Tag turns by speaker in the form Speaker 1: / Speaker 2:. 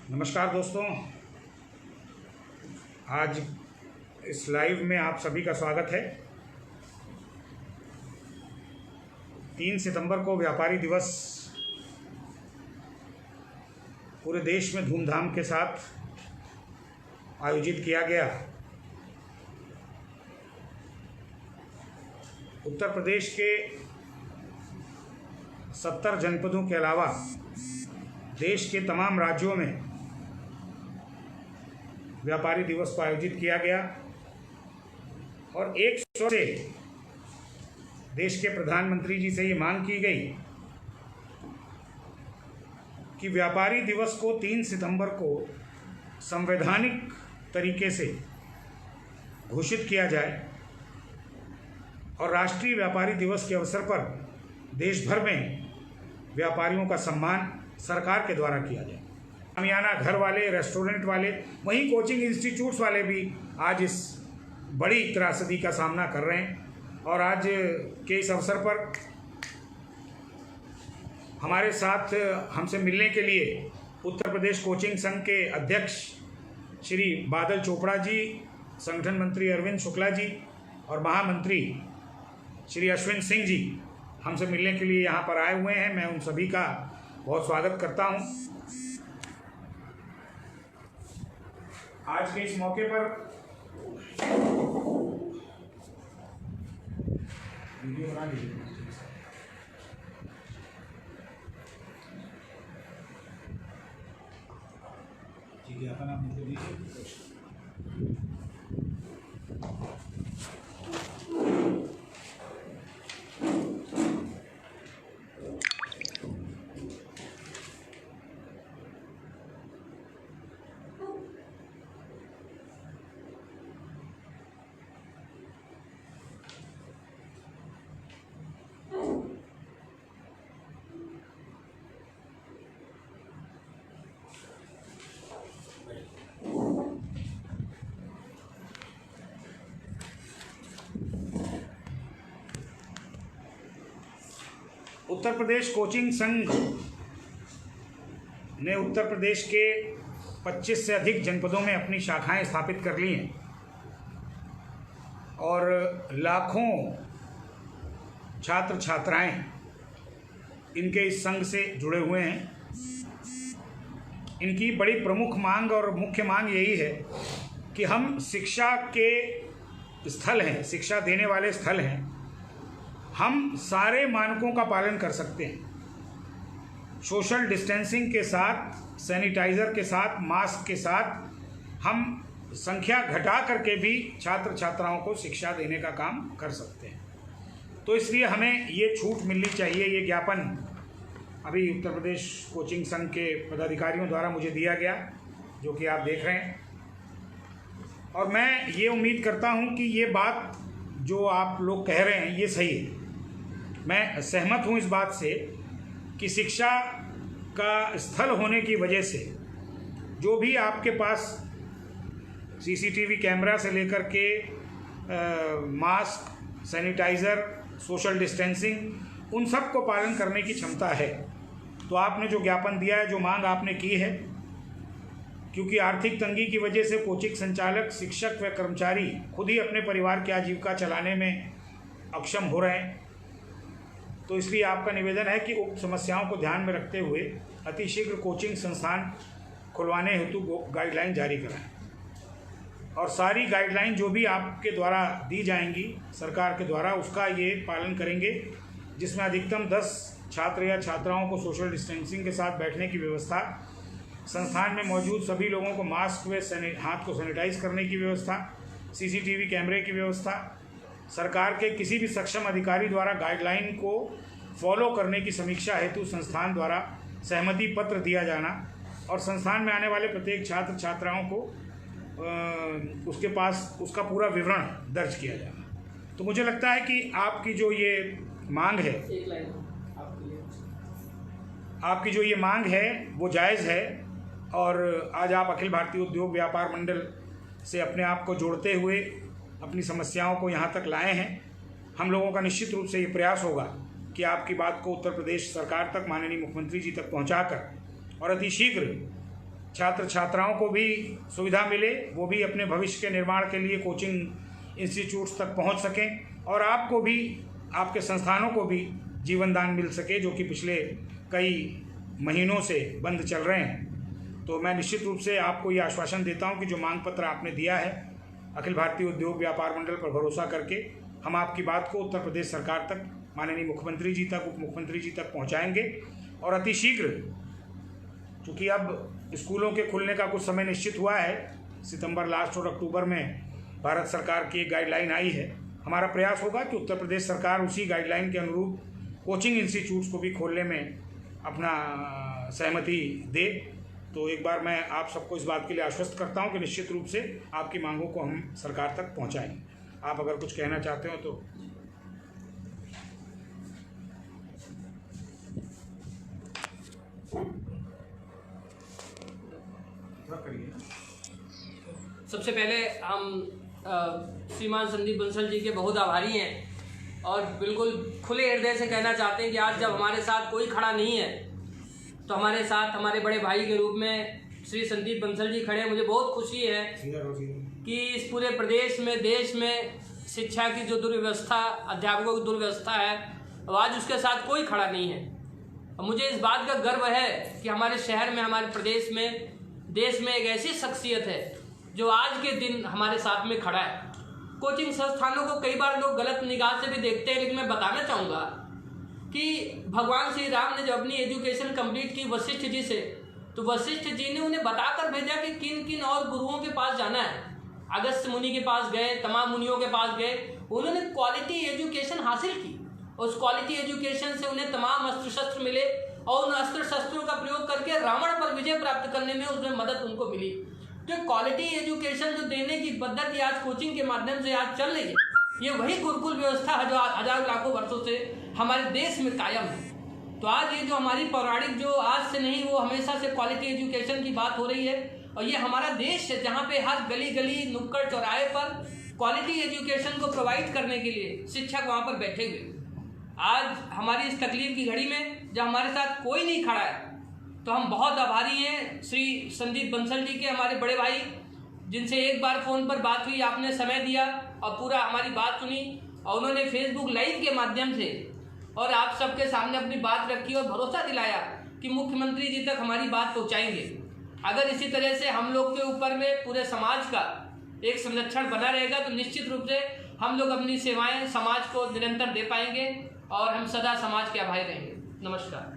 Speaker 1: नमस्कार दोस्तों, आज इस लाइव में आप सभी का स्वागत है। 3 सितंबर को व्यापारी दिवस पूरे देश में धूमधाम के साथ आयोजित किया गया। उत्तर प्रदेश के 70 जनपदों के अलावा देश के तमाम राज्यों में व्यापारी दिवस को आयोजित किया गया और एक स्वर से देश के प्रधानमंत्री जी से ये मांग की गई कि व्यापारी दिवस को 3 सितंबर को संवैधानिक तरीके से घोषित किया जाए और राष्ट्रीय व्यापारी दिवस के अवसर पर देश भर में व्यापारियों का सम्मान सरकार के द्वारा किया जाए। शामियाना घर वाले, रेस्टोरेंट वाले, वहीं कोचिंग इंस्टीट्यूट्स वाले भी आज इस बड़ी त्रासदी का सामना कर रहे हैं और आज के इस अवसर पर हमारे साथ हमसे मिलने के लिए उत्तर प्रदेश कोचिंग संघ के अध्यक्ष श्री बादल चोपड़ा जी, संगठन मंत्री अरविंद शुक्ला जी और महामंत्री श्री अश्विन सिंह जी हमसे मिलने के लिए यहाँ पर आए हुए हैं। मैं उन सभी का बहुत स्वागत करता हूँ। आज के इस मौके पर वीडियो बना लीजिए। ठीक है, अपना नाम लिख लीजिए। उत्तर प्रदेश कोचिंग संघ ने उत्तर प्रदेश के 25 से अधिक जनपदों में अपनी शाखाएं स्थापित कर ली हैं और लाखों छात्र छात्राएं इनके इस संघ से जुड़े हुए हैं। इनकी बड़ी प्रमुख मांग और मुख्य मांग यही है कि हम शिक्षा के स्थल हैं, शिक्षा देने वाले स्थल हैं, हम सारे मानकों का पालन कर सकते हैं। सोशल डिस्टेंसिंग के साथ, सैनिटाइज़र के साथ, मास्क के साथ हम संख्या घटा करके भी छात्र छात्राओं को शिक्षा देने का काम कर सकते हैं। तो इसलिए हमें ये छूट मिलनी चाहिए। ये ज्ञापन अभी उत्तर प्रदेश कोचिंग संघ के पदाधिकारियों द्वारा मुझे दिया गया, जो कि आप देख रहे हैं। और मैं ये उम्मीद करता हूँ कि ये बात जो आप लोग कह रहे हैं ये सही है। मैं सहमत हूँ इस बात से कि शिक्षा का स्थल होने की वजह से जो भी आपके पास सीसीटीवी कैमरा से लेकर के मास्क, सैनिटाइज़र, सोशल डिस्टेंसिंग, उन सब को पालन करने की क्षमता है। तो आपने जो ज्ञापन दिया है, जो मांग आपने की है, क्योंकि आर्थिक तंगी की वजह से कोचिंग संचालक, शिक्षक व कर्मचारी खुद ही अपने परिवार की आजीविका चलाने में अक्षम हो रहे हैं, तो इसलिए आपका निवेदन है कि उक्त समस्याओं को ध्यान में रखते हुए अतिशीघ्र कोचिंग संस्थान खुलवाने हेतु गाइडलाइन जारी कराएं और सारी गाइडलाइन जो भी आपके द्वारा दी जाएंगी सरकार के द्वारा, उसका ये पालन करेंगे, जिसमें अधिकतम 10 छात्र या छात्राओं को सोशल डिस्टेंसिंग के साथ बैठने की व्यवस्था, संस्थान में मौजूद सभी लोगों को मास्क व हाथ को सैनिटाइज करने की व्यवस्था, सीसीटीवी कैमरे की व्यवस्था, सरकार के किसी भी सक्षम अधिकारी द्वारा गाइडलाइन को फॉलो करने की समीक्षा हेतु संस्थान द्वारा सहमति पत्र दिया जाना और संस्थान में आने वाले प्रत्येक छात्र छात्राओं को उसके पास उसका पूरा विवरण दर्ज किया जाना। तो मुझे लगता है कि आपकी जो ये मांग है, आपकी जो ये मांग है वो जायज़ है और आज आप अखिल भारतीय उद्योग व्यापार मंडल से अपने आप को जोड़ते हुए अपनी समस्याओं को यहाँ तक लाए हैं। हम लोगों का निश्चित रूप से ये प्रयास होगा कि आपकी बात को उत्तर प्रदेश सरकार तक, माननीय मुख्यमंत्री जी तक पहुँचाकर और अतिशीघ्र छात्र छात्राओं को भी सुविधा मिले, वो भी अपने भविष्य के निर्माण के लिए कोचिंग इंस्टीट्यूट्स तक पहुंच सकें, और आपको भी, आपके संस्थानों को भी जीवन दान मिल सके, जो कि पिछले कई महीनों से बंद चल रहे हैं। तो मैं निश्चित रूप से आपको ये आश्वासन देता हूं कि जो मांग पत्र आपने दिया है अखिल भारतीय उद्योग व्यापार मंडल पर भरोसा करके, हम आपकी बात को उत्तर प्रदेश सरकार तक, माननीय मुख्यमंत्री जी तक, उप मुख्यमंत्री जी तक पहुंचाएंगे। और अतिशीघ्र, चूँकि अब स्कूलों के खुलने का कुछ समय निश्चित हुआ है, सितंबर लास्ट और अक्टूबर में भारत सरकार की एक गाइडलाइन आई है, हमारा प्रयास होगा कि उत्तर प्रदेश सरकार उसी गाइडलाइन के अनुरूप कोचिंग इंस्टीट्यूट्स को भी खोलने में अपना सहमति दे। तो एक बार मैं आप सबको इस बात के लिए आश्वस्त करता हूं कि निश्चित रूप से आपकी मांगों को हम सरकार तक पहुंचाएंगे। आप अगर कुछ कहना चाहते हो तो।
Speaker 2: सबसे पहले हम श्रीमान संदीप बंसल जी के बहुत आभारी हैं और बिल्कुल खुले हृदय से कहना चाहते हैं कि आज जब हमारे साथ कोई खड़ा नहीं है तो हमारे साथ हमारे बड़े भाई के रूप में श्री संदीप बंसल जी खड़े हैं। मुझे बहुत खुशी है कि इस पूरे प्रदेश में, देश में शिक्षा की जो दुर्व्यवस्था, अध्यापकों की दुर्व्यवस्था है, आज उसके साथ कोई खड़ा नहीं है। और मुझे इस बात का गर्व है कि हमारे शहर में, हमारे प्रदेश में, देश में एक ऐसी शख्सियत है जो आज के दिन हमारे साथ में खड़ा है। कोचिंग संस्थानों को कई बार लोग गलत निगाह से भी देखते हैं, लेकिन मैं बताना चाहूँगा कि भगवान श्री राम ने जब अपनी एजुकेशन कंप्लीट की वशिष्ठ जी से, तो वशिष्ठ जी ने उन्हें बताकर भेजा कि किन किन और गुरुओं के पास जाना है। अगस्त्य मुनि के पास गए, तमाम मुनियों के पास गए, उन्होंने क्वालिटी एजुकेशन हासिल की। उस क्वालिटी एजुकेशन से उन्हें तमाम अस्त्र शस्त्र मिले और उन अस्त्र शस्त्रों का प्रयोग करके रावण पर विजय प्राप्त करने में उसमें मदद उनको मिली। जो क्वालिटी एजुकेशन जो देने की पद्धति आज कोचिंग के माध्यम से आज चल रही है, ये वही गुरुकुल व्यवस्था है जो हजारों लाखों वर्षों से हमारे देश में कायम है। तो आज ये जो हमारी पौराणिक, जो आज से नहीं, वो हमेशा से क्वालिटी एजुकेशन की बात हो रही है। और ये हमारा देश है जहाँ पे हर गली गली, नुक्कड़ चौराहे पर क्वालिटी एजुकेशन को प्रोवाइड करने के लिए शिक्षक वहाँ पर बैठे हुए। आज हमारी इस तकलीफ की घड़ी में जब हमारे साथ कोई नहीं खड़ा है, तो हम बहुत आभारी हैं श्री संदीप बंसल जी के, हमारे बड़े भाई, जिनसे एक बार फ़ोन पर बात हुई, आपने समय दिया और पूरा हमारी बात सुनी, और उन्होंने फेसबुक लाइव के माध्यम से और आप सबके सामने अपनी बात रखी और भरोसा दिलाया कि मुख्यमंत्री जी तक हमारी बात पहुंचाएंगे। अगर इसी तरह से हम लोग के ऊपर में पूरे समाज का एक संरक्षण बना रहेगा तो निश्चित रूप से हम लोग अपनी सेवाएं समाज को निरंतर दे पाएंगे और हम सदा समाज के आभारी रहेंगे। नमस्कार।